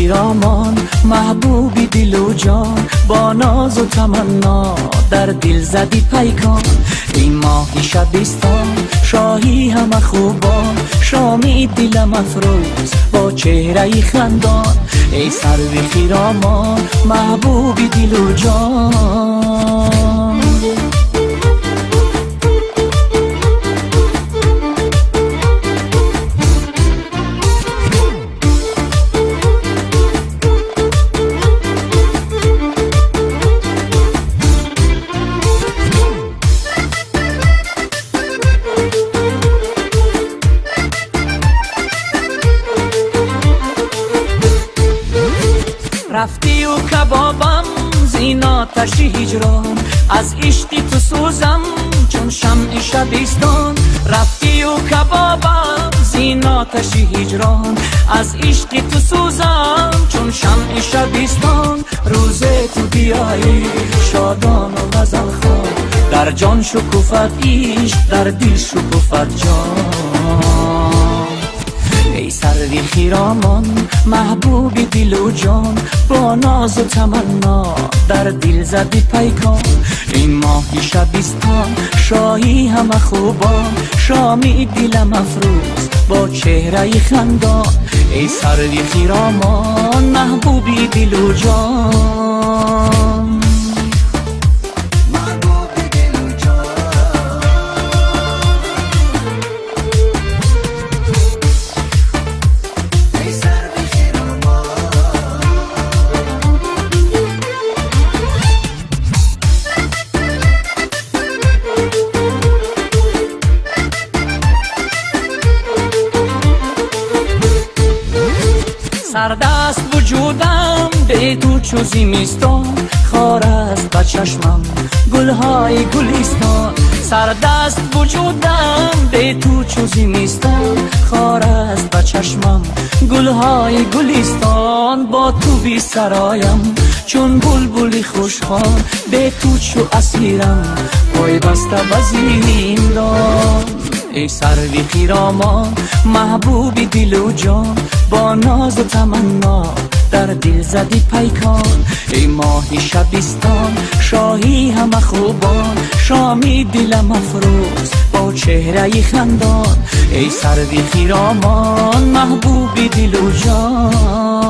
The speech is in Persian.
خیرامان، محبوبی دل و جان، با ناز و تمنا در دل زدی پیکان. ای ماهی شبستان، شاهی همه خوبان، شامی دلم افروز با چهره خندان. ای سرو خیرامان، محبوبی دل و جان. رفتی و کبابم زین آتش هجران، از عشقی تو سوزم چون شمع شبستان. رفتی و کبابم زین آتش هجران، از عشقی تو سوزم چون شمع شبستان. روز تو بیایی شادان و غزل خوان، در جان شکوفت عشق، در دل شکوفت جان. ای سروی خیرامان، محبوبی دل و جان، با ناز و تمنا در دل زدی پیکان. این ماهی شبستان، شاهی همه خوبان، شامی دلم افروز با چهره خندان. ای سروی خیرامان، محبوبی دل و جان. سردست وجودم به تو چو زمستان، خار است به چشمم گلهای گلستان. سردست وجودم به تو چو زمستان، خار است به چشمم گلهای گلستان. با تو بی سرایم چون بلبلی خوشخوان، به تو چو اسیرم پای بسته به زندان. ای سروی خیرامان، محبوبی دل و جان، با ناز و تمنا در دل زدی پیکان. ای ماهی شبستان، شاهی همه خوبان، شامی دلم افروز با چهره خندان. ای سروی خیرامان، محبوبی دل و جان.